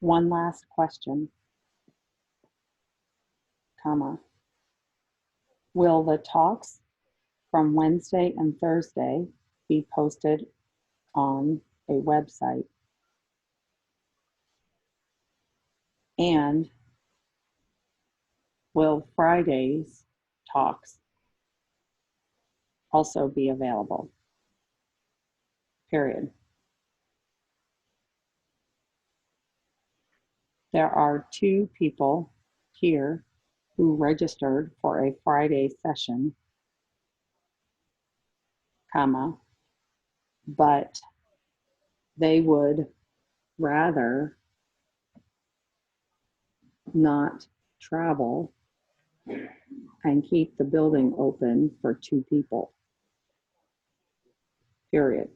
One last question, comma. Will the talks from Wednesday and Thursday be posted on a website? And will Friday's talks also be available? Period. There are 2 people here who registered for a Friday session, comma, but they would rather not travel and keep the building open for 2 people. Period.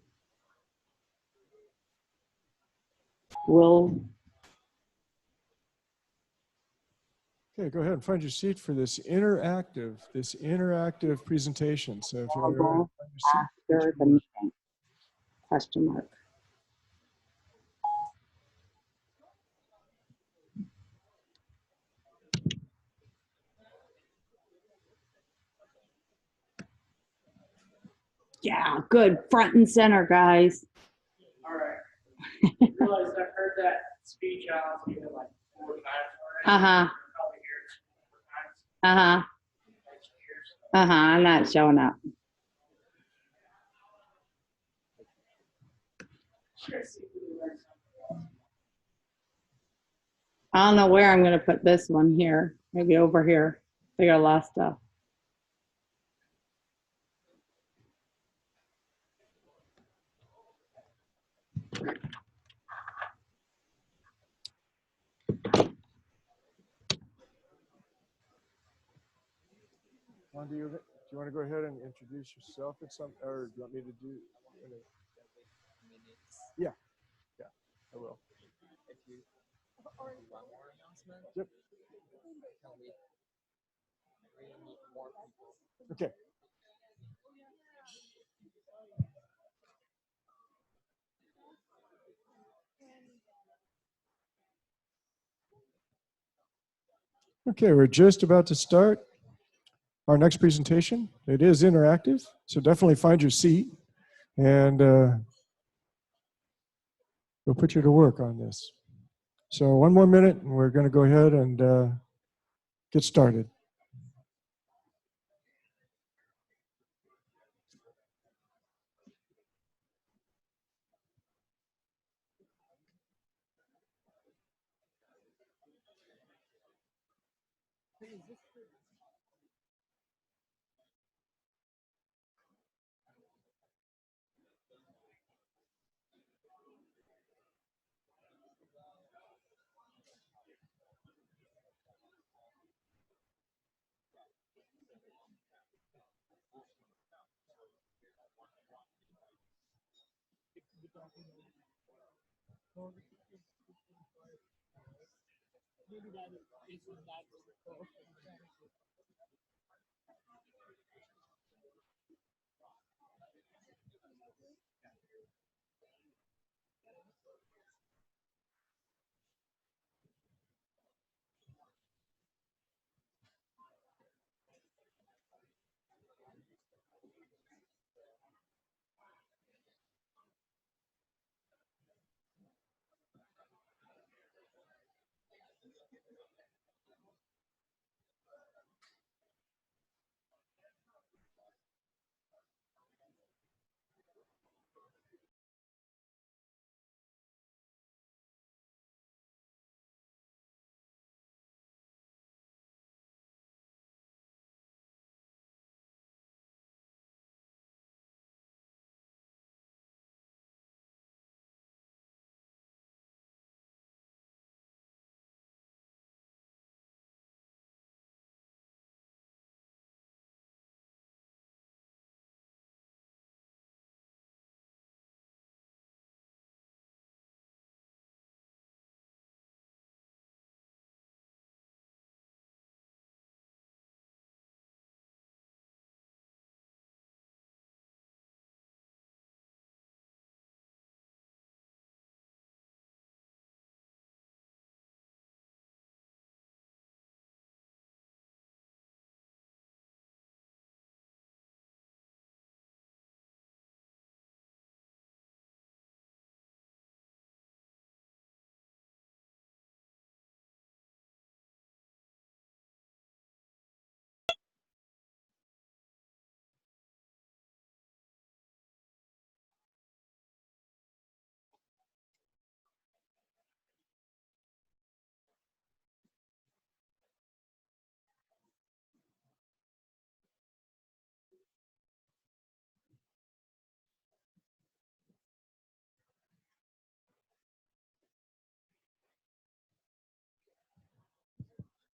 Okay, go ahead and find your seat for this interactive presentation. So if you're ready, find your seat. After the meeting, question mark. Yeah, good. Front and center, guys. All right. I realize I've heard that speech out like 4 times already. Uh-huh. Probably hear it 4 times. Uh-huh. I'm not showing up. I don't know where I'm going to put this one here. Maybe over here. They got a lot of stuff. Do you want to go ahead and introduce yourself at some, or do you want me to do? Yeah, I will. If you want more announcement, Yep. We need more people. Okay. Okay, we're just about to start our next presentation. It is interactive, so definitely find your seat, and we'll put you to work on this. So 1 more minute, and we're going to go ahead and get started.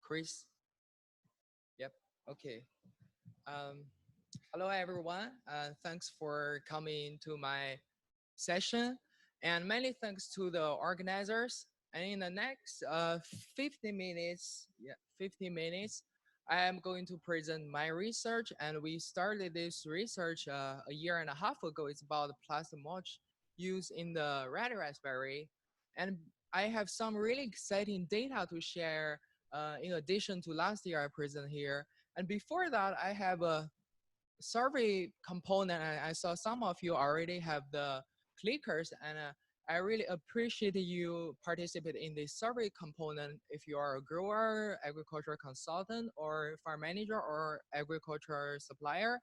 Chris. Yep. Okay. Um, Hello, everyone. Thanks for coming to my session, and many thanks to the organizers. And in the next 50 minutes, 50 minutes, I am going to present my research. And we started this research a year and a half ago. It's about plastic mulch used in the red raspberry, and I have some really exciting data to share. In addition to last year I present here, and before that I have a survey component. I saw some of you already have the clickers, and I really appreciate you participate in the survey component if you are a grower, agricultural consultant, or farm manager, or agricultural supplier.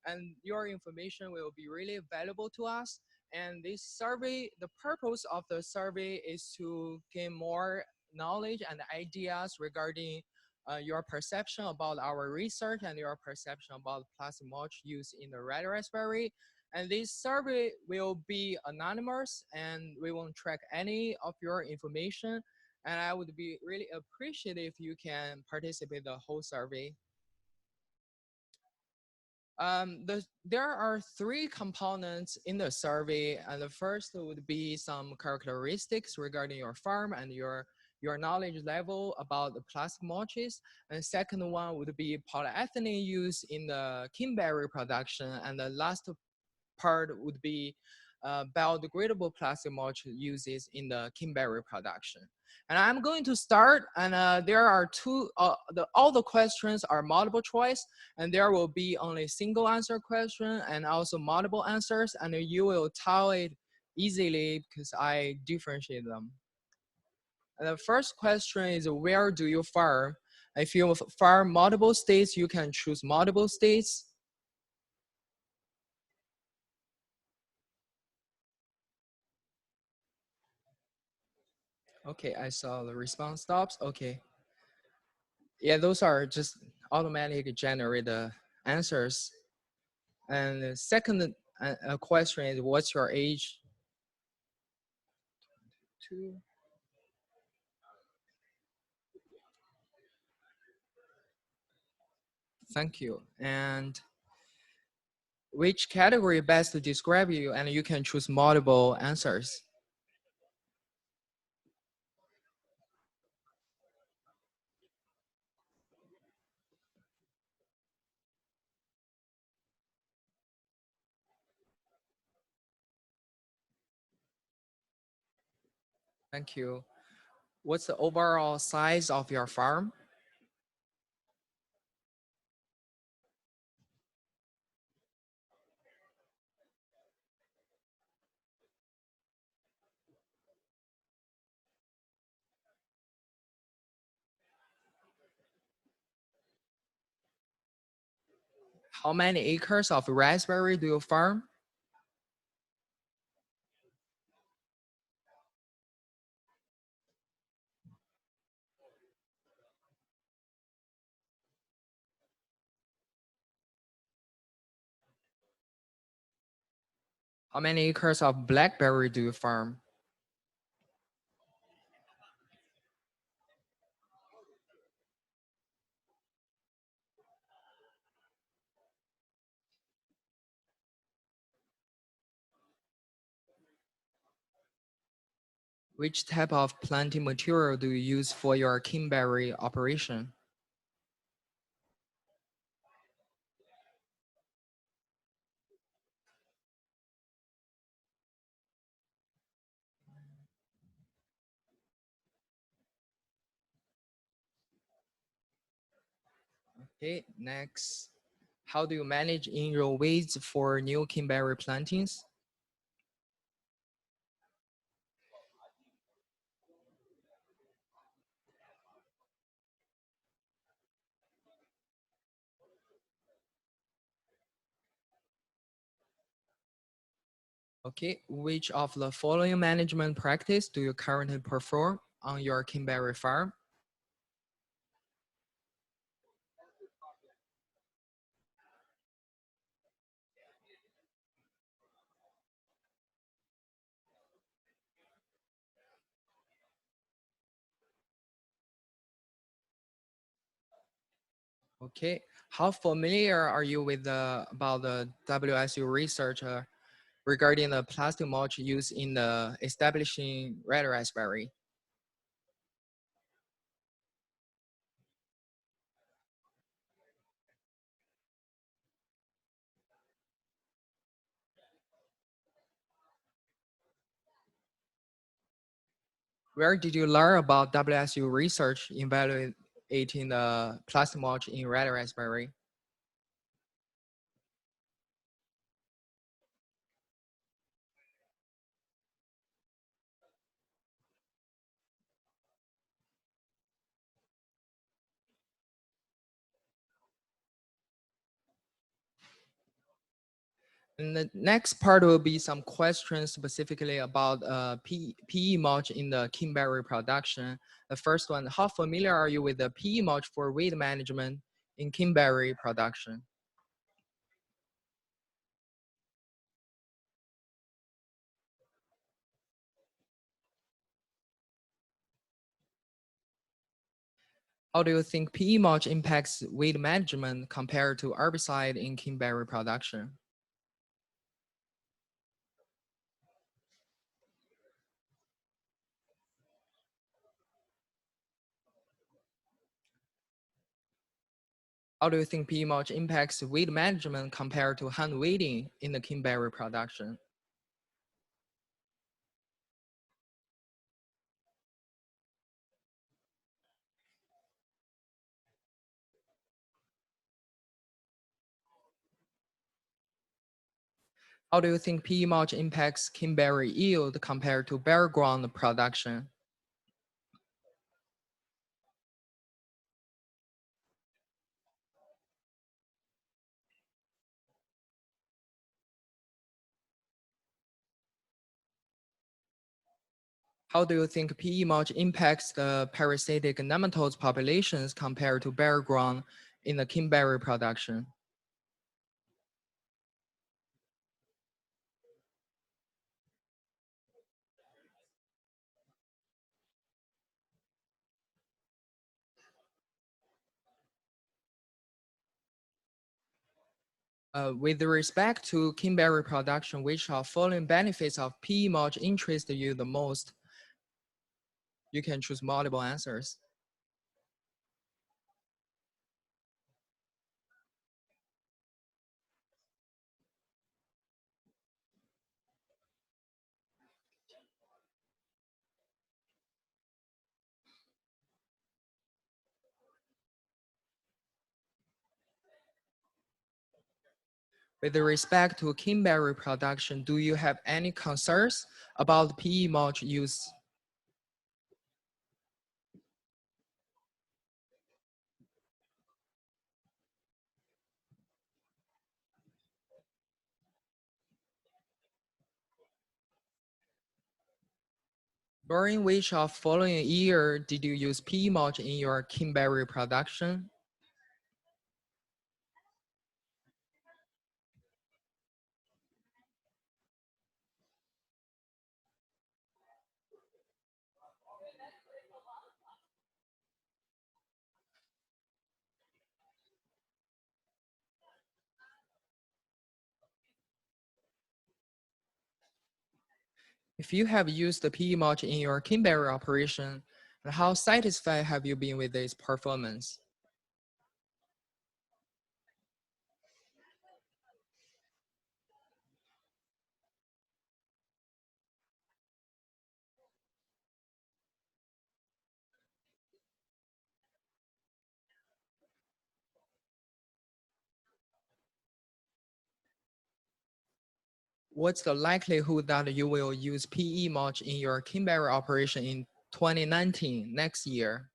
And your information will be really valuable to us. And this survey, the purpose of the survey is to gain more knowledge and ideas regarding your perception about our research and your perception about plastic mulch used in the red raspberry. And this survey will be anonymous, and we won't track any of your information. And I would be really appreciative if you can participate the whole survey. There are three components in the survey, and the first would be some characteristics regarding your farm and your knowledge level about the plastic mulches. And second one would be polyethylene use in the kimberry production, and the last part would be biodegradable plastic mulch uses in the kimberry production. And I'm going to start, and there are all the questions are multiple choice, and there will be only single answer question and also multiple answers, and you will tell it easily because I differentiate them. And the first question is, where do you farm? If you farm multiple states, you can choose multiple states. Okay, I saw the response stops. Okay. Yeah, those are just automatically generate the answers. And the second question is, what's your age? 2. Thank you. And which category best to describe you? And you can choose multiple answers. Thank you. What's the overall size of your farm? How many acres of raspberry do you farm? How many acres of blackberry do you farm? Which type of planting material do you use for your kimberry operation? Okay, next. How do you manage in-row weeds for new kimberry plantings? Okay, which of the following management practice do you currently perform on your kimberry farm? Okay. How familiar are you with about the WSU research regarding the plastic mulch used in the establishing red raspberry? Where did you learn about WSU research evaluating the plastic mulch in red raspberry? And the next part will be some questions specifically about PE mulch in the kimberry production. The first one, how familiar are you with the PE mulch for weed management in kimberry production? How do you think PE mulch impacts weed management compared to herbicide in kimberry production? How do you think PE mulch impacts weed management compared to hand weeding in the kimberry production? How do you think PE mulch impacts kimberry yield compared to bare ground production? How do you think PE mulch impacts the parasitic nematodes populations compared to bare ground in the kimberry production? With respect to kimberry production, which of following benefits of PE mulch interest you the most? You can choose multiple answers. With respect to kimberry production, do you have any concerns about PE mulch use? During which of following year did you use PE mulch in your kimberry production? If you have used the PE mulch in your kimberry operation, and how satisfied have you been with its performance? What's the likelihood that you will use PE mulch in your kimberry operation in 2019, next year?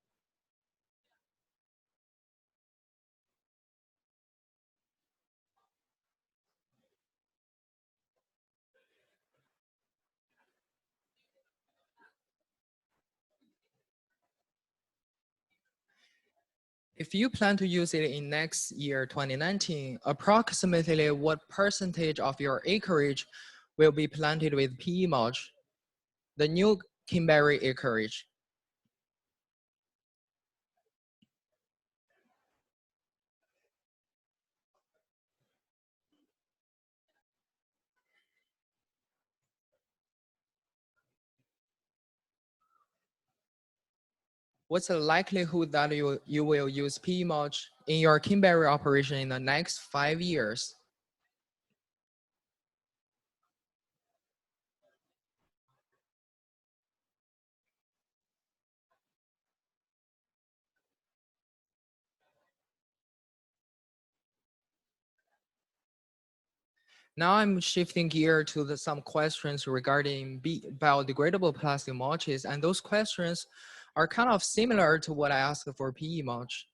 If you plan to use it in next year, 2019, approximately what percentage of your acreage will be planted with PE mulch, the new kimberry acreage? What's the likelihood that you will use PE mulch in your kimberry operation in the next 5 years? Now I'm shifting gear to some questions regarding biodegradable plastic mulches, and those questions are kind of similar to what I asked for PE mulch.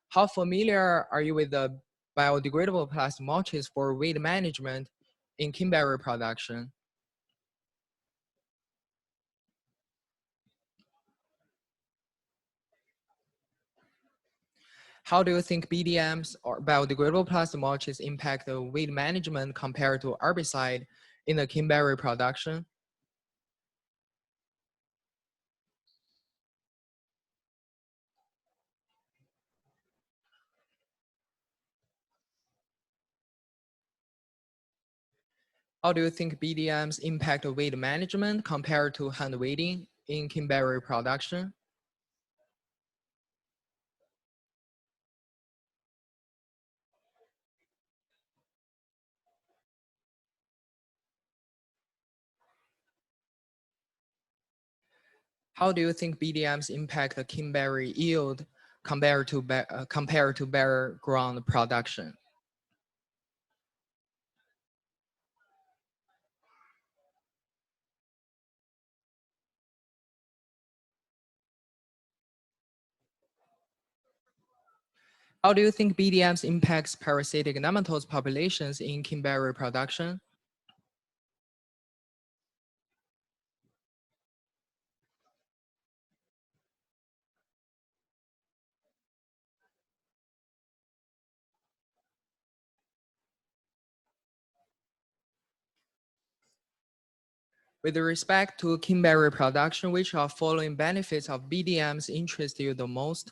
How familiar are you with the biodegradable plastic mulches for weed management in kimberry production? How do you think BDMs or biodegradable plastic mulches impact the weed management compared to herbicide in the kimberry production? How do you think BDMs impact weed management compared to hand weeding in kimberry production? How do you think BDMs impact the kimberry yield compared to bare ground production? How do you think BDMs impacts parasitic nematode populations in kimberry production? With respect to kimberry production, which of following benefits of BDMs interest you the most?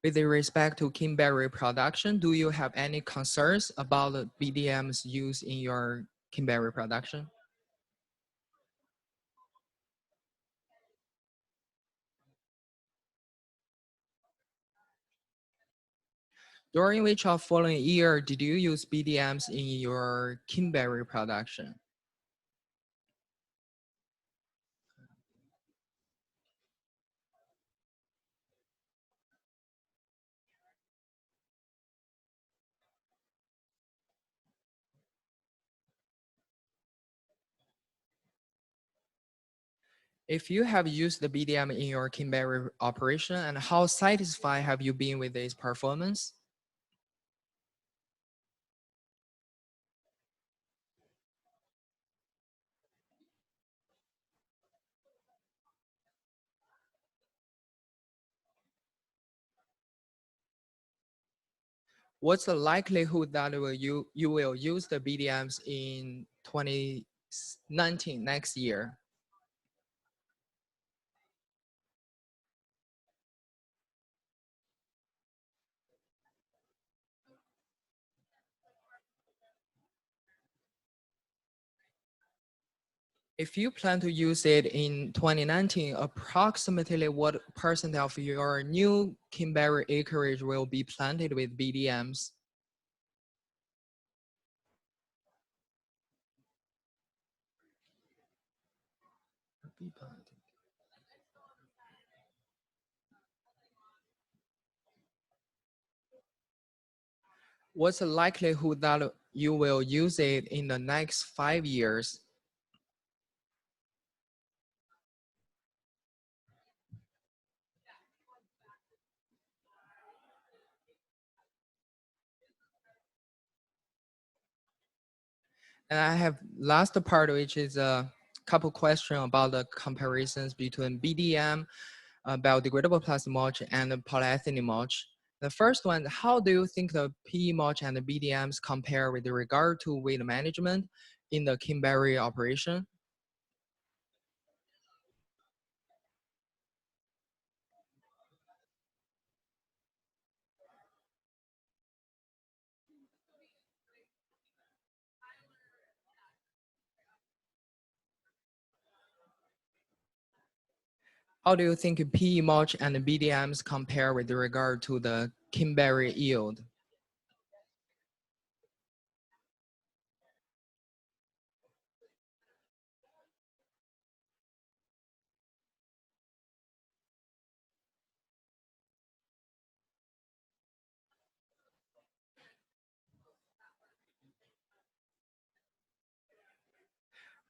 With respect to kimberry production, do you have any concerns about the BDMs used in your kimberry production? During which of following year did you use BDMs in your kimberry production? If you have used the BDM in your kimberry operation, and how satisfied have you been with its performance? What's the likelihood that you will use the BDMs in 2019 next year? If you plan to use it in 2019, approximately what percent of your new kimberry acreage will be planted with BDMs? What's the likelihood that you will use it in the next 5 years? And I have last part, which is a couple questions about the comparisons between BDM, biodegradable plastic mulch, and the polyethylene mulch. The first one, how do you think the PE mulch and the BDMs compare with regard to weed management in the kimberry operation? how do you think PE mulch and BDMs compare with regard to the kimberry yield?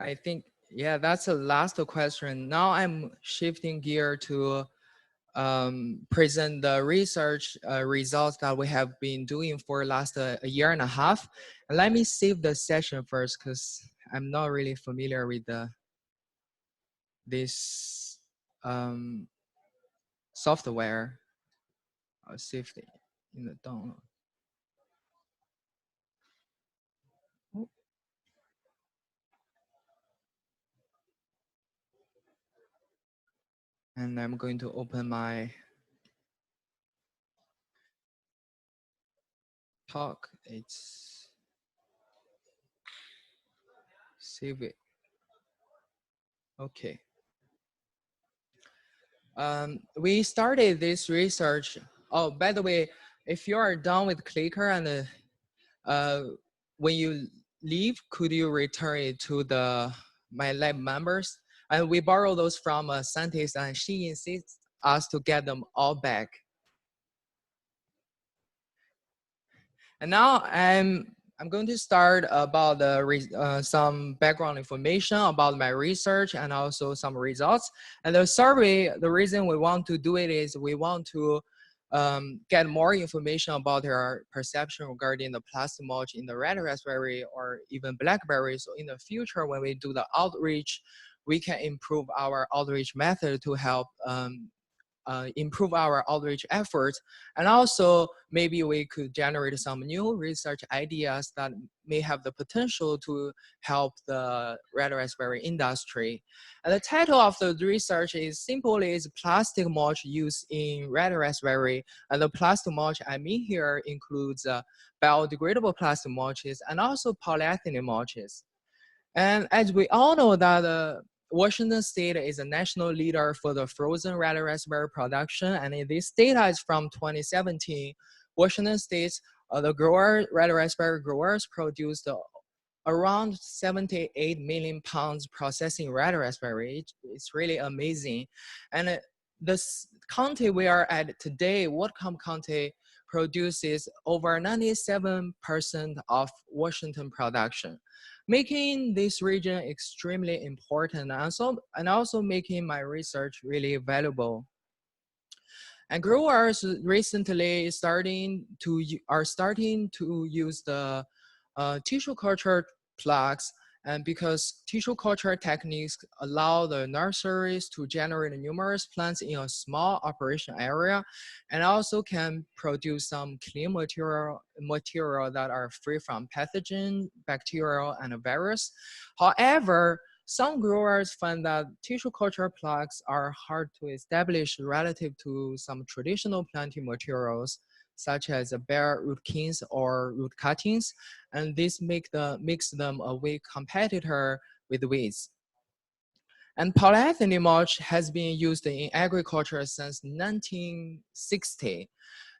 I think, yeah, that's the last question. Now I'm shifting gear to present the research results that we have been doing for last a year and a half. And let me save the session first because I'm not really familiar with this software. I'll save it in the download. And I'm going to open my talk. It's save it. Okay. We started this research. Oh, by the way, if you are done with Clicker and when you leave, could you return it to my lab members? And we borrow those from a scientist, and she insists us to get them all back. And now I'm going to start about some background information about my research and also some results. And the survey, the reason we want to do it is we want to get more information about their perception regarding the plastic mulch in the red raspberry or even blackberry. So in the future, when we do the outreach, we can improve our outreach method to help improve our outreach efforts. And also maybe we could generate some new research ideas that may have the potential to help the red raspberry industry. And the title of the research is simply is plastic mulch used in red raspberry. And the plastic mulch I mean here includes biodegradable plastic mulches and also polyethylene mulches. And as we all know that Washington State is a national leader for the frozen red raspberry production, and this data is from 2017. Washington State, the red raspberry growers produced around 78 million pounds processing red raspberry. It's really amazing. And this county we are at today, Whatcom County, produces over 97% of Washington production, making this region extremely important and also making my research really valuable. And growers recently are starting to use the tissue culture plugs, and because tissue culture techniques allow the nurseries to generate numerous plants in a small operation area, and also can produce some clean material that are free from pathogen, bacterial, and virus. However, some growers find that tissue culture plugs are hard to establish relative to some traditional planting materials, such as bare root kings or root cuttings, and this makes them a weak competitor with weeds. And polyethylene mulch has been used in agriculture since 1960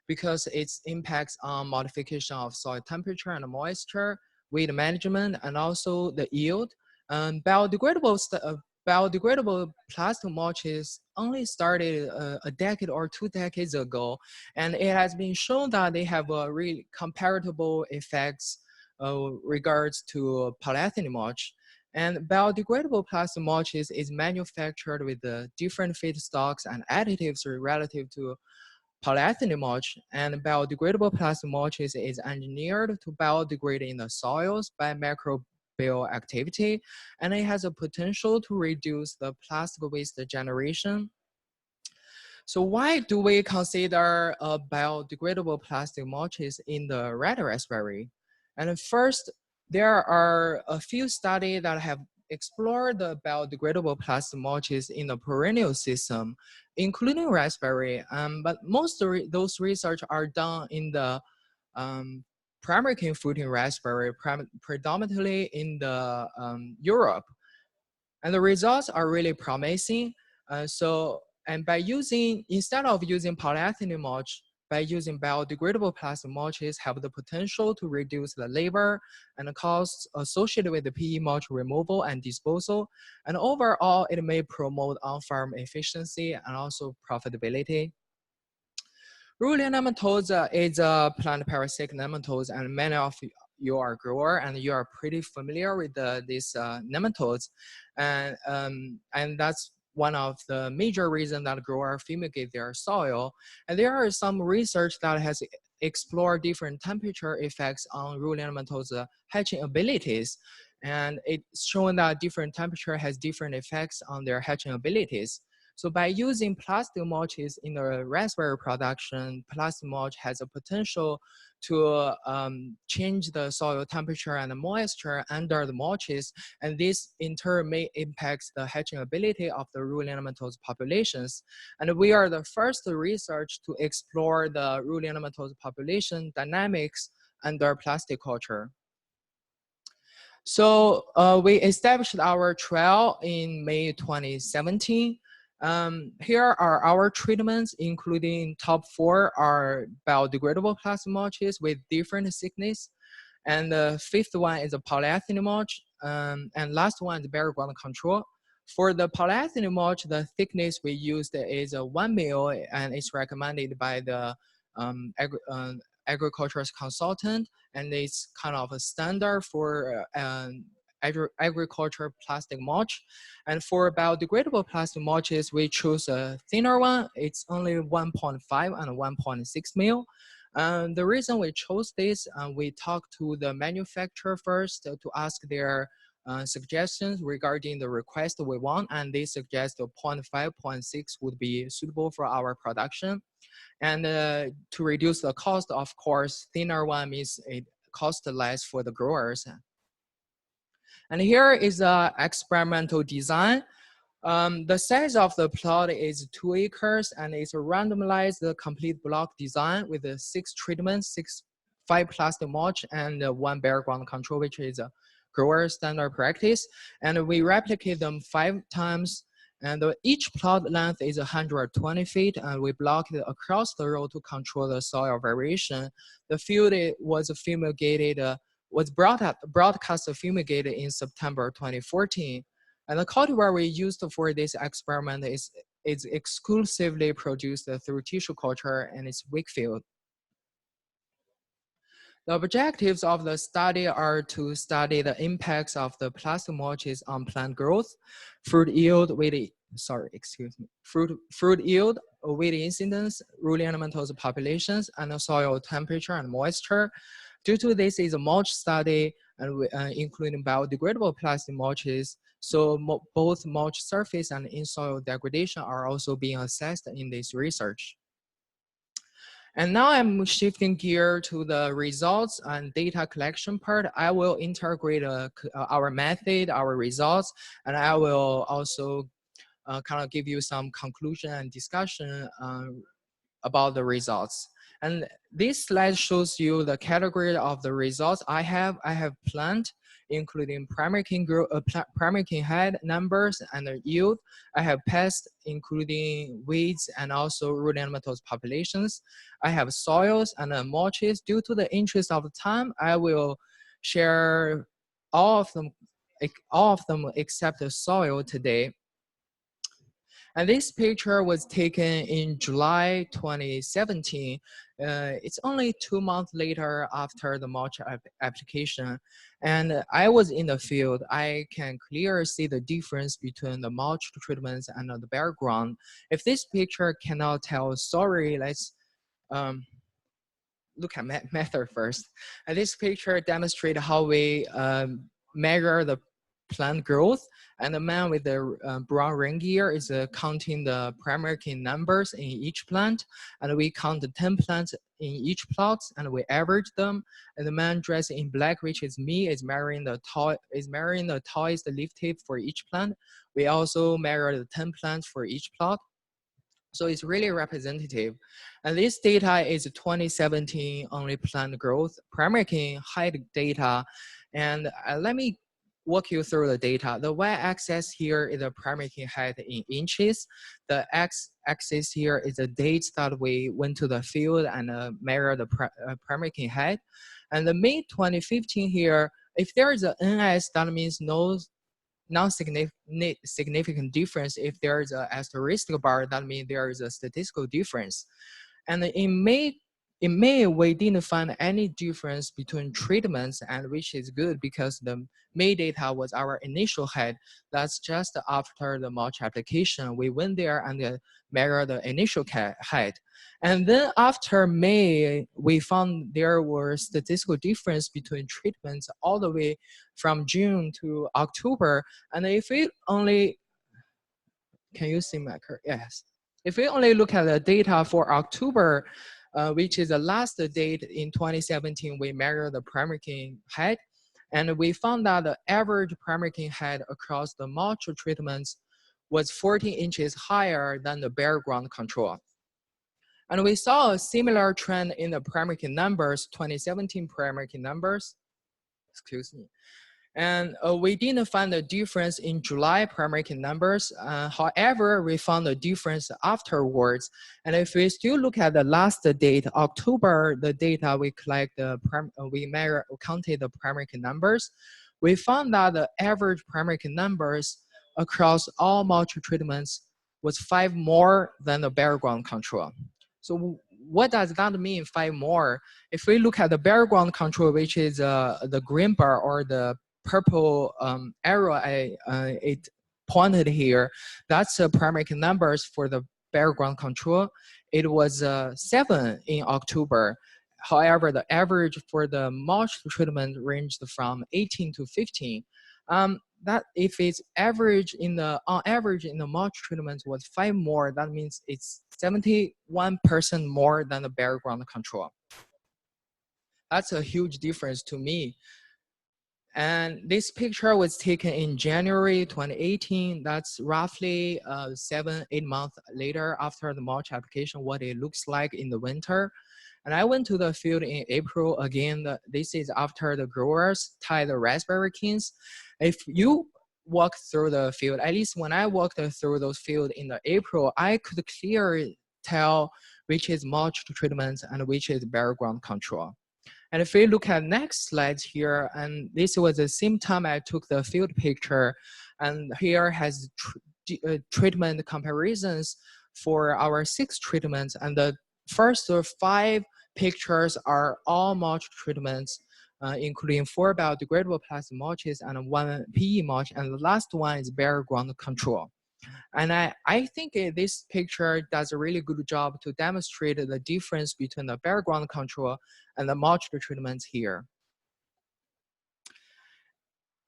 because its impacts on modification of soil temperature and moisture, weed management, and also the yield. Biodegradable plastic mulches only started a decade or 2 decades ago, and it has been shown that they have a really comparable effects regards to polyethylene mulch. And biodegradable plastic mulches is manufactured with the different feedstocks and additives relative to polyethylene mulch, and biodegradable plastic mulches is engineered to biodegrade in the soils by microbial activity, and it has a potential to reduce the plastic waste generation. So why do we consider biodegradable plastic mulches in the red raspberry? And first, there are a few studies that have explored the biodegradable plastic mulches in the perennial system, including raspberry. But most of those research are done in the primary cane fruiting raspberry, predominantly in the Europe. And the results are really promising. So and by using, instead of using polyethylene mulch, by using biodegradable plastic mulches have the potential to reduce the labor and the costs associated with the PE mulch removal and disposal. And overall, it may promote on-farm efficiency and also profitability. Ruling nematodes is a plant parasitic nematodes, and many of you are grower and you are pretty familiar with these nematodes, and that's one of the major reasons that growers fumigate their soil. And there are some research that has explored different temperature effects on ruling nematodes' hatching abilities, and it's shown that different temperature has different effects on their hatching abilities. So by using plastic mulches in the raspberry production, plastic mulch has a potential to change the soil temperature and the moisture under the mulches, and this in turn may impact the hatching ability of the ruling nematodes populations. And we are the first research to explore the ruling nematodes population dynamics under plastic culture. So we established our trial in May 2017. Here are our treatments, including top 4 are biodegradable plastic mulches with different thickness. And the 5th one is a polyethylene mulch. And last one is bare ground control. For the polyethylene mulch, the thickness we used is 1 mil, and it's recommended by the agricultural consultant, and it's kind of a standard for agriculture plastic mulch. And for biodegradable plastic mulches, we choose a thinner one. It's only 1.5 and 1.6 mil. The reason we chose this, we talked to the manufacturer first to ask their suggestions regarding the request we want, and they suggest 0.5, 0.6 would be suitable for our production. And to reduce the cost, of course, thinner one means it costs less for the growers. And here is an experimental design. The size of the plot is 2 acres, and it's a randomized complete block design with 6 treatments, 5 plastic mulch, and 1 bare ground control, which is a grower standard practice. And we replicate them 5 times. And each plot length is 120 feet, and we block it across the row to control the soil variation. The field was fumigated, was broadcast fumigated in September 2014. And the cultivar we used for this experiment is exclusively produced through tissue culture, and it's Wakefield. The objectives of the study are to study the impacts of the plastic mulches on plant growth, fruit yield, fruit yield, weight incidence, ruling nematodes populations, and soil temperature and moisture. Due to this is a mulch study, and including biodegradable plastic mulches, so both mulch surface and in-soil degradation are also being assessed in this research. And now I'm shifting gear to the results and data collection part. I will integrate our method, our results, and I will also kind of give you some conclusion and discussion about the results. And this slide shows you the category of the results I have planned, including primary king head numbers and the yield. I have pest, including weeds and also root nematodes populations. I have soils and mulches. Due to the interest of time, I will share all of them except the soil today. And this picture was taken in July 2017. It's only 2 months later after the mulch application. And I was in the field. I can clearly see the difference between the mulch treatments and the bare ground. If this picture cannot tell, sorry, let's look at method first. And this picture demonstrates how we measure the plant growth, and the man with the brown ring gear is counting the primary king numbers in each plant, and we count the 10 plants in each plot and we average them. And the man dressed in black, which is me, is measuring the tallest leaf tip for each plant. We also measure the 10 plants for each plot. So it's really representative. And this data is 2017 only plant growth, primary king height data. And let me walk you through the data. The y-axis here is the primary king height in inches. The x-axis here is the dates that we went to the field and measure the primary king height. And the May 2015 here, if there is a NS, that means no non-significant difference. If there is an asterisk bar, that means there is a statistical difference. And in May, we didn't find any difference between treatments, and which is good because the May data was our initial height. That's just after the mulch application. We went there and measured the initial height. And then after May, we found there were statistical difference between treatments all the way from June to October. And if we only, can you see my curve? Yes. If we only look at the data for October, which is the last date in 2017, we measured the primary king height, and we found that the average primary king height across the mulch treatments was 14 inches higher than the bare ground control. And we saw a similar trend in the primary king numbers, 2017 primary king numbers, excuse me. And we didn't find a difference in July primary king numbers. However, we found a difference afterwards. And if we still look at the last date, October, the data we collect, we counted the primary king numbers. We found that the average primary king numbers across all mulch treatments was 5 more than the bare ground control. So what does that mean, 5 more? If we look at the bare ground control, which is the green bar or the purple arrow it pointed here, that's the primary numbers for the bare ground control. It was 7 in October. However, the average for the mulch treatment ranged from 18 to 15. That if it's average on average in the mulch treatment was 5 more, that means it's 71% more than the bare ground control. That's a huge difference to me. And this picture was taken in January 2018. That's roughly 7-8 months later after the mulch application, what it looks like in the winter. And I went to the field in April. Again, this is after the growers tie the raspberry canes. If you walk through the field, at least when I walked through those fields in the April, I could clearly tell which is mulch treatment and which is bare ground control. And if we look at next slide here, and this was the same time I took the field picture, and here has treatment comparisons for our 6 treatments, and the first 5 pictures are all mulch treatments, including 4 biodegradable plastic mulches and 1 PE mulch, and the last one is bare ground control. And I think this picture does a really good job to demonstrate the difference between the bare ground control and the mulch treatments here.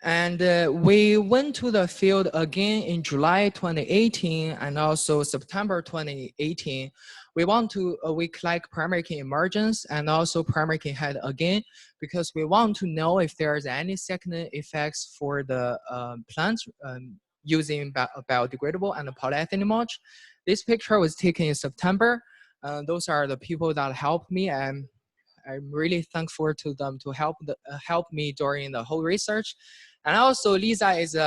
And we went to the field again in July 2018 and also September 2018. We collect primary king emergence and also primary king height again, because we want to know if there's any secondary effects for the plants using biodegradable and polyethylene mulch. This picture was taken in September. Those are the people that helped me, and I'm really thankful to them to help me during the whole research. And also Lisa is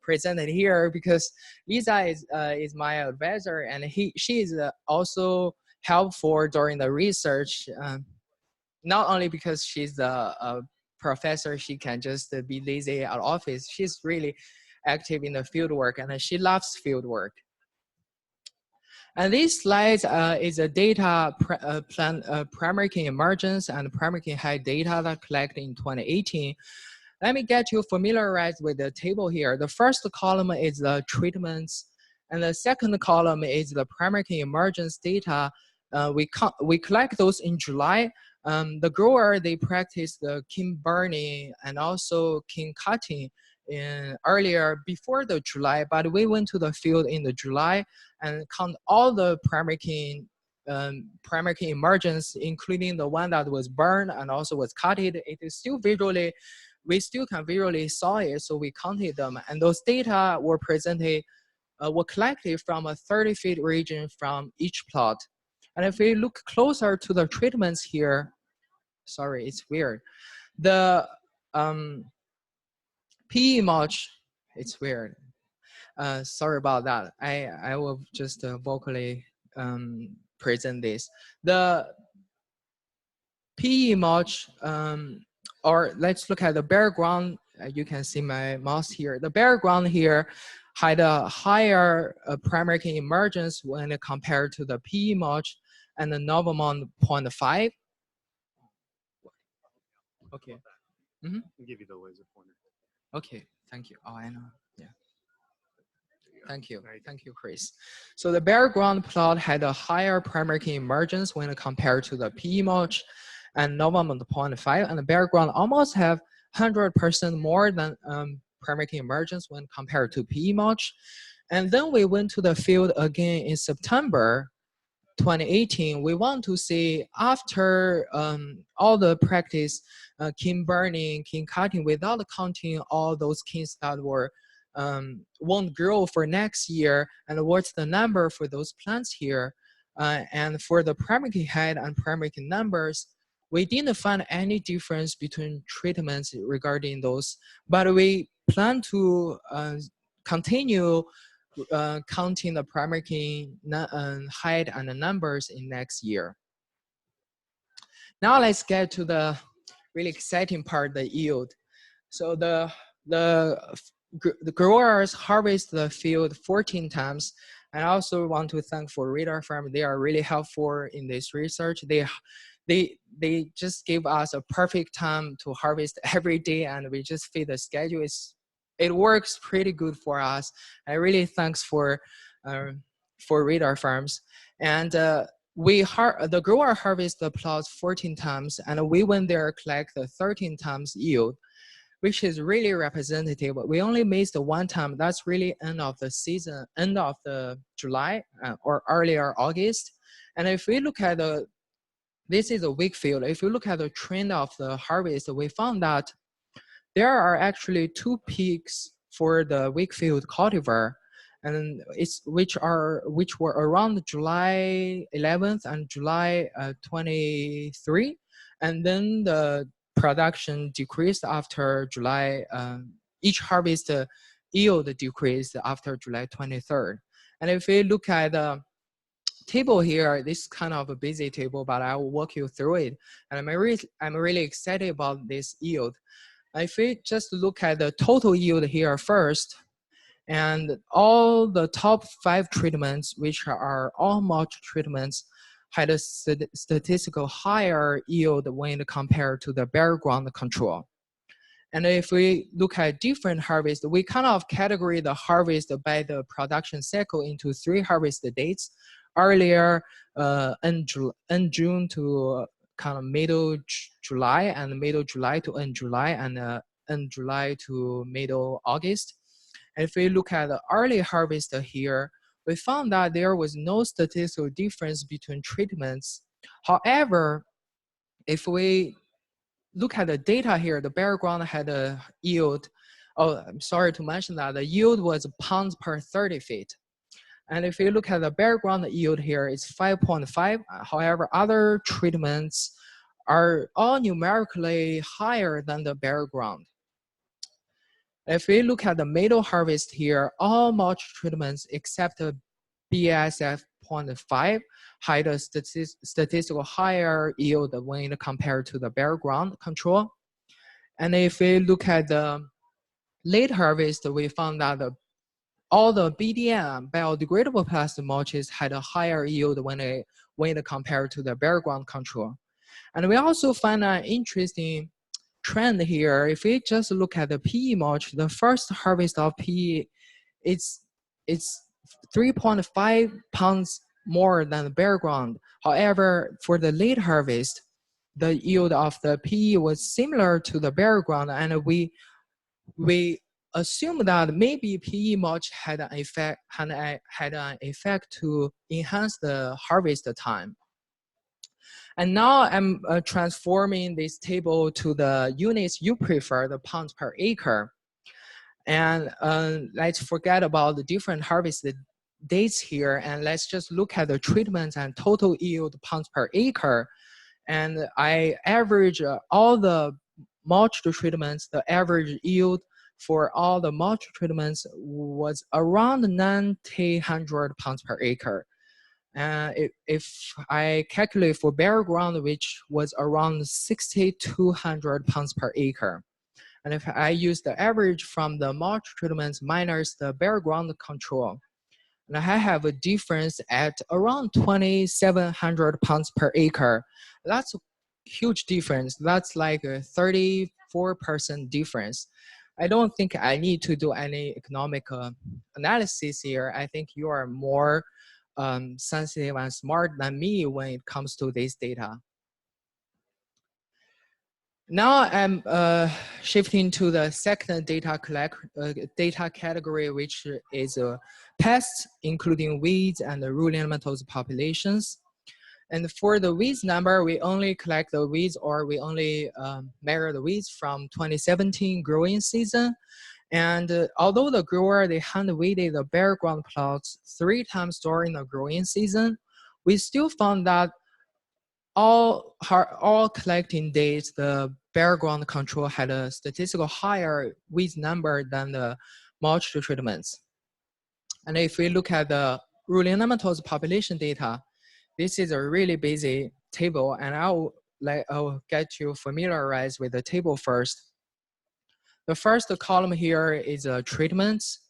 presented here because Lisa is my advisor, and she is also helpful during the research. Not only because she's a professor, she can just be lazy at office. She's really active in the field work, and she loves field work. And this slide is a data primary king emergence and primary king height data that collected in 2018. Let me get you familiarized with the table here. The first column is the treatments, and the second column is the primary king emergence data. We collect those in July. The grower, they practice the king burning and also king cutting earlier before the July, but we went to the field in the July and count all the primary king emergence, including the one that was burned and also was cutted. It is still visually, we still can visually saw it, so we counted them. And those data were presented, were collected from a 30-feet region from each plot. And if we look closer to the treatments here, sorry, it's weird. The PE mulch, it's weird. Sorry about that. I will just vocally present this. The PE mulch, or let's look at the bare ground. You can see my mouse here. The bare ground here had a higher primary key emergence when compared to the PE mulch and the Novamont 0.5. Okay. I'll give you the laser pointer. Okay, thank you. Oh, I know. Yeah. Thank you. There you go. Thank you, Chris. So the bare ground plot had a higher primary key emergence when compared to the PE mulch and Novamont 0.5, and the bare ground almost have 100% more than primary key emergence when compared to PE mulch. And then we went to the field again in September 2018. We want to see after all the practice, kin burning, kin cutting, without counting all those kins that were won't grow for next year, and what's the number for those plants here. And for the primary key head and primary key numbers, we didn't find any difference between treatments regarding those, but we plan to continue counting the primary key height and the numbers in next year. Now let's get to the really exciting part, the yield. So the growers harvest the field 14 times. And I also want to thank for Radar Farm. They are really helpful in this research. They just give us a perfect time to harvest every day, and we just fit the schedule. It works pretty good for us. I really thanks for Radar Farms. And the grower harvest the plots 14 times, and we went there collect the 13 times yield, which is really representative. We only missed one time. That's really end of the season, end of the July or earlier August. And if we look at this is a weak field. If you look at the trend of the harvest, we found that there are actually two peaks for the weak field cultivar, and which were around July 11th and July 23, and then the production decreased after July. Each harvest yield decreased after July 23rd. And if we look at the table here, this is kind of a busy table, but I will walk you through it. And I'm really excited about this yield. If we just look at the total yield here first, and all the top 5 treatments, which are all mulch treatments, had a statistical higher yield when compared to the bare ground control. And if we look at different harvest, we kind of categorize the harvest by the production cycle into 3 harvest dates. Earlier in June to kind of middle July, and middle July to end July, and end July to middle August. And if we look at the early harvest here, we found that there was no statistical difference between treatments. However, if we look at the data here, the bare ground had a yield. Oh, I'm sorry to mention that the yield was pounds per 30 feet. And if you look at the bare ground yield here, it's 5.5. However, other treatments are all numerically higher than the bare ground. If we look at the middle harvest here, all mulch treatments except the BASF 0.5 had a statistical higher yield when compared to the bare ground control. And if we look at the late harvest, we found that all the BDM, biodegradable plastic mulches, had a higher yield when compared to the bare ground control. And we also find an interesting trend here. If we just look at the PE mulch, the first harvest of PE, it's 3.5 pounds more than the bare ground. However, for the late harvest, the yield of the PE was similar to the bare ground, and we assume that maybe PE mulch had an effect to enhance the harvest time. And now I'm transforming this table to the units you prefer, the pounds per acre. And let's forget about the different harvest dates here, and let's just look at the treatments and total yield pounds per acre. And I average all the mulch treatments, the average yield for all the mulch treatments was around 900 pounds per acre. If I calculate for bare ground, which was around 6,200 pounds per acre. And if I use the average from the mulch treatments minus the bare ground control, and I have a difference at around 2,700 pounds per acre. That's a huge difference. That's like a 34% difference. I don't think I need to do any economic analysis here. I think you are more sensitive and smart than me when it comes to this data. Now I'm shifting to the second data category, which is pests, including weeds and the ruling nematode populations. And for the weeds number, we only collect the weeds, or we only measure the weeds from 2017 growing season. And although the grower, they hand weeded the bare ground plots 3 times during the growing season, we still found that all collecting days, the bare ground control had a statistical higher weeds number than the mulch treatments. And if we look at the ruling nematodes population data, this is a really busy table, and I'll get you familiarized with the table first. The first column here is treatments,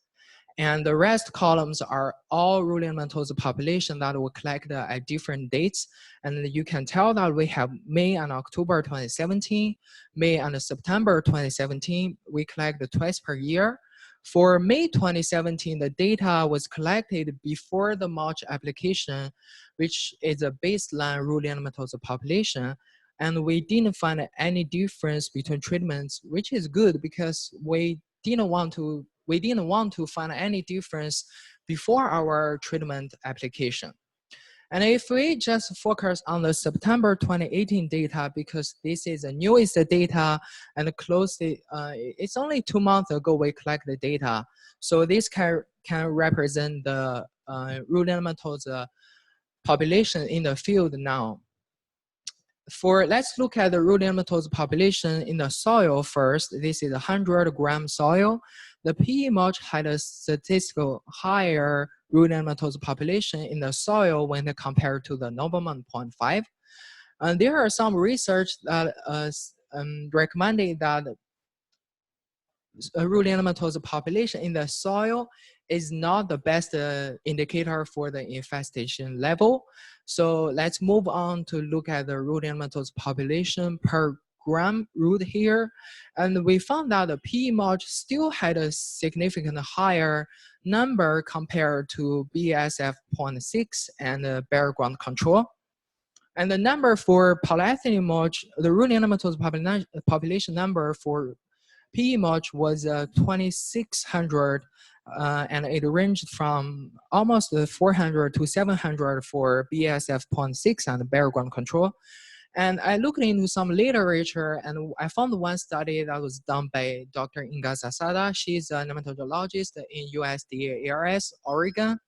and the rest columns are all ruling nematodes population that were collected at different dates. And you can tell that we have May and October 2017, May and September 2017. We collect twice per year. For May 2017, the data was collected before the mulch application, which is a baseline ruling nematodes population. And we didn't find any difference between treatments, which is good because we didn't want to find any difference before our treatment application. And if we just focus on the September 2018 data, because this is the newest data and closely, it's only 2 months ago we collect the data. So this can represent the ruling nematodes population in the field now. Let's look at the ruling nematodes population in the soil first. This is a 100-gram soil. The PE mulch had a statistical higher ruling nematodes population in the soil when compared to the Nobleman 0.5. And there are some research that recommended that ruling nematodes population in the soil is not the best indicator for the infestation level. So let's move on to look at the ruling nematodes population per gram root here. And we found that the PE mulch still had a significant higher number compared to BASF 0.6 and bare ground control. And the number for polyethylene mulch, the ruling nematodes population number for PE mulch was 2,600, and it ranged from almost 400 to 700 for BASF 0.6 and bare ground control. And I looked into some literature, and I found one study that was done by Dr. Inga Zasada. She's a nematologist in USDA ARS, Oregon.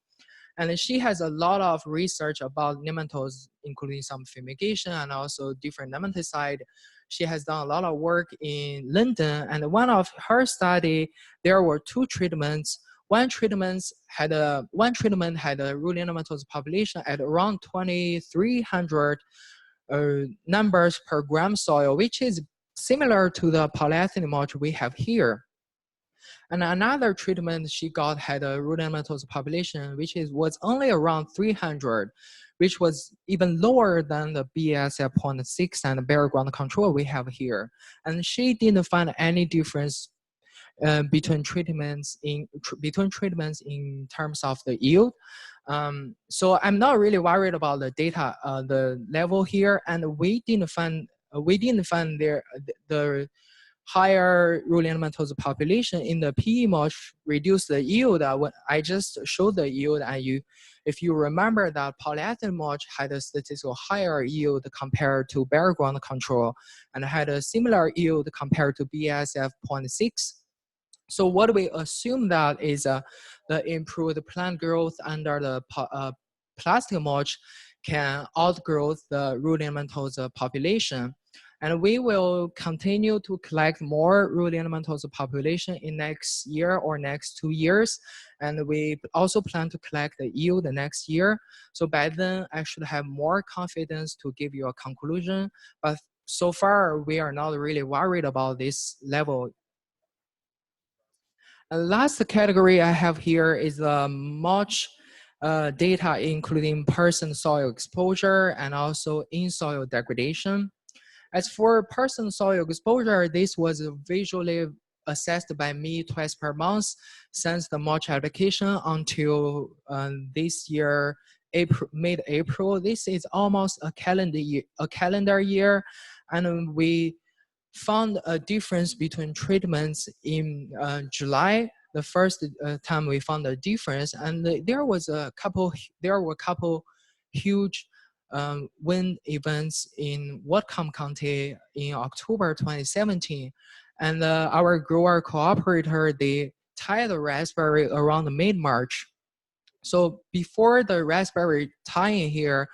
And she has a lot of research about nematodes, including some fumigation and also different nematicide. She has done a lot of work in London, and one of her study, there were 2 treatments. One treatment had a ruling nematodes population at around 2,300 numbers per gram soil, which is similar to the polyethylene mulch we have here. And another treatment she got had a ruling nematodes population, which was only around 300, which was even lower than the BASF 0.6 and bare ground control we have here. And she didn't find any difference between treatments in terms of the yield. So I'm not really worried about the data, the level here, and we didn't find the higher ruling nematodes population in the PE mulch reduce the yield. I just showed the yield, and if you remember that polyethylene mulch had a statistical higher yield compared to bare ground control, and had a similar yield compared to BASF 0.6. So what we assume that is the improved plant growth under the plastic mulch can outgrow the ruling nematodes population. And we will continue to collect more rural elementals population in next year or next 2 years. And we also plan to collect the yield the next year. So by then I should have more confidence to give you a conclusion. But so far we are not really worried about this level. And last category I have here is the mulch data, including person soil exposure and also in-soil degradation. As for person soil exposure, this was visually assessed by me twice per month since the mulch application until this year, mid-April. This is almost a calendar year, and we found a difference between treatments in July. The first time we found a difference, and there were a couple huge wind events in Whatcom County in October 2017, and our grower cooperator, they tied the raspberry around mid-March. So before the raspberry tying here,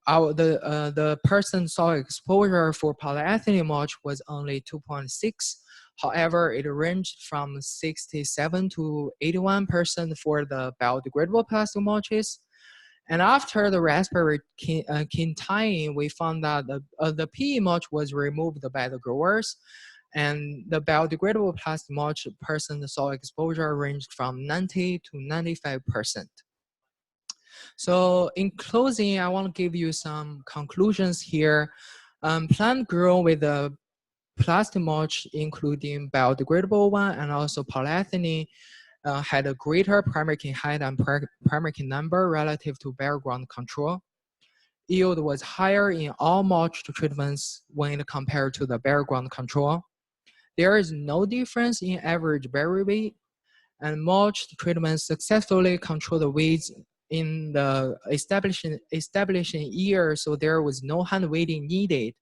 the person soil exposure for polyethylene mulch was only 2.6. However, it ranged from 67 to 81% for the biodegradable plastic mulches. And after the raspberry kin tying, we found that the PE mulch was removed by the growers, and the biodegradable plastic mulch person soil exposure ranged from 90 to 95%. So in closing, I want to give you some conclusions here. Plant grown with the plastic mulch, including biodegradable one and also polyethylene, had a greater primary kin height and primary kin number relative to bare ground control. Yield was higher in all mulch treatments when compared to the bare ground control. There is no difference in average berry weight, and mulch treatments successfully control the weeds in the establishing year, so there was no hand weeding needed.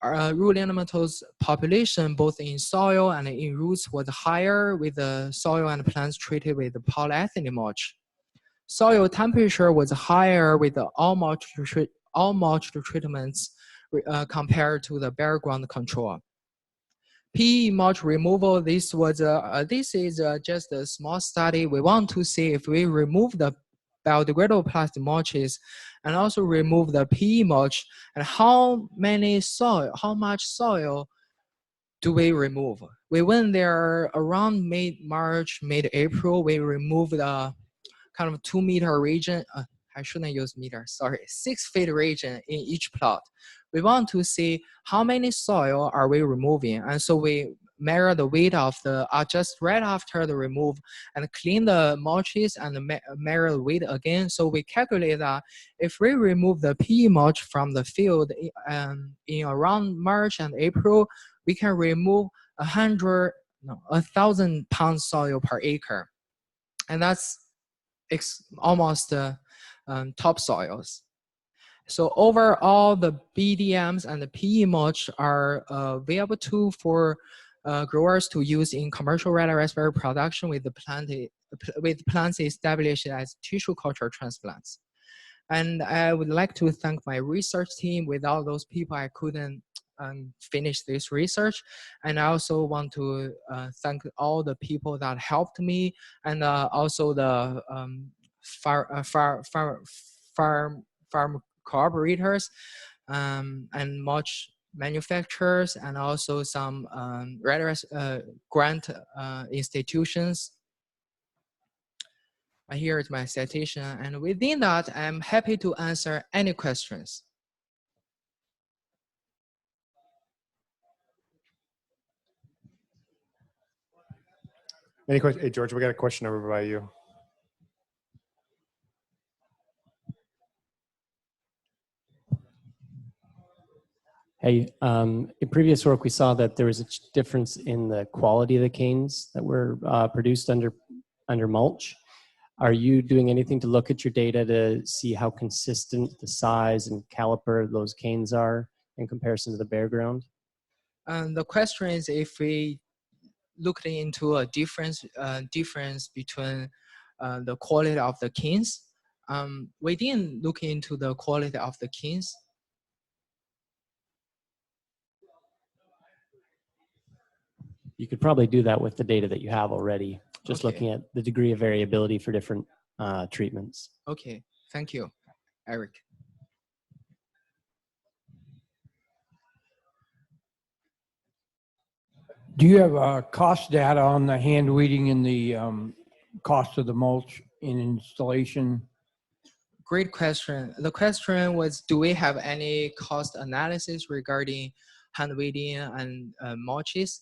Rural elementals population, both in soil and in roots, was higher with the soil and plants treated with polyethylene mulch. Soil temperature was higher with the all mulch treatments compared to the bare ground control. PE mulch removal, this is just a small study. We want to see if we remove the biodegradable plastic mulches and also remove the PE mulch, and how much soil do we remove. We went there around mid-March, mid-April. We removed the kind of 2 meter region. I shouldn't use meter, sorry, 6 feet region in each plot. We want to see how many soil are we removing. And so we measure the weight of the, just right after the remove and clean the mulches and measure the weight again. So we calculate that if we remove the PE mulch from the field in around March and April, we can remove 1,000 pounds soil per acre. And that's almost topsoils. So overall, the BDMs and the PE mulch are available tool for growers to use in commercial red raspberry production with plants established as tissue culture transplants. And I would like to thank my research team. Without those people, I couldn't finish this research. And I also want to thank all the people that helped me, and also the farm cooperators and mulch manufacturers, and also some grant institutions. Here is my citation, and within that, I'm happy to answer any questions. Any questions? Hey, George, we got a question over by you. Hey, in previous work, we saw that there was a difference in the quality of the canes that were produced under mulch. Are you doing anything to look at your data to see how consistent the size and caliper of those canes are in comparison to the bare ground? The question is if we looked into a difference between the quality of the canes. We didn't look into the quality of the canes. You could probably do that with the data that you have already, just Okay. looking at the degree of variability for different treatments. Okay, thank you, Eric. Do you have cost data on the hand weeding and the cost of the mulch in installation? Great question. The question was, do we have any cost analysis regarding hand weeding and mulches?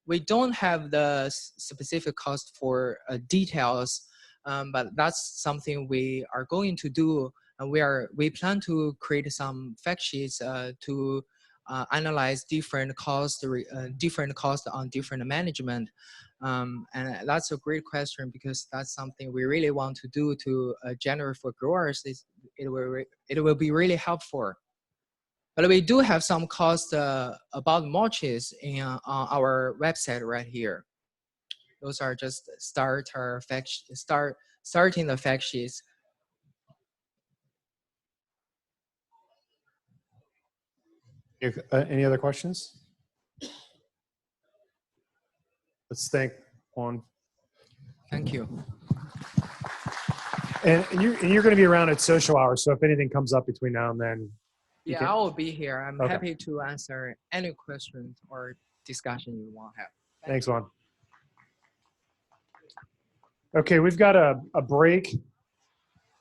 We don't have the specific cost for details, but that's something we are going to do. And we plan to create some fact sheets to analyze different costs on different management. And that's a great question because that's something we really want to do to generate for growers. It will be really helpful. But we do have some costs about mulches on our website right here. Those are just starting the fact sheets. Any other questions? Let's thank Juan. Thank you. And you're going to be around at social hours, so if anything comes up between now and then, Yeah, I will be here. I'm Okay. happy to answer any questions or discussion you want to have. thanks, Juan. Okay, we've got a break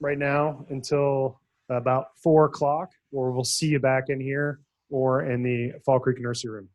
right now until about 4 o'clock, or we'll see you back in here or in the Fall Creek Nursery Room.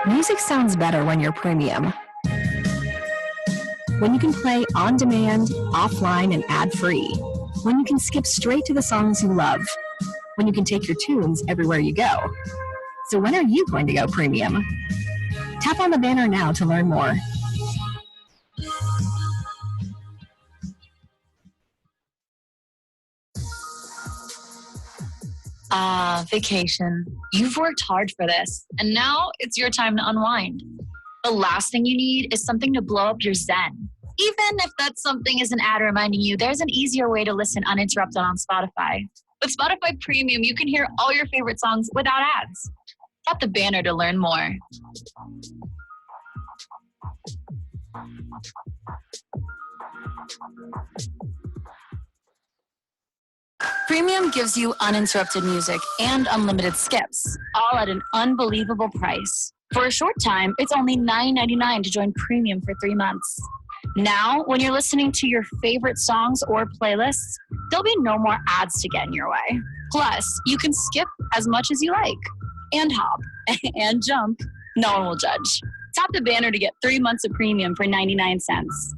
Music sounds better when you're premium. When you can play on demand, offline, and ad-free. When you can skip straight to the songs you love. When you can take your tunes everywhere you go. So when are you going to go premium? Tap on the banner now to learn more. Vacation. You've worked hard for this, and now it's your time to unwind. The last thing you need is something to blow up your zen. Even if that something is an ad reminding you, there's an easier way to listen uninterrupted on Spotify. With Spotify Premium, you can hear all your favorite songs without ads. Tap the banner to learn more. Premium gives you uninterrupted music and unlimited skips, all at an unbelievable price. For a short time, it's only $9.99 to join Premium for 3 months. Now, when you're listening to your favorite songs or playlists, there'll be no more ads to get in your way. Plus, you can skip as much as you like, and hop, and jump. No one will judge. Tap the banner to get 3 months of Premium for 99 cents.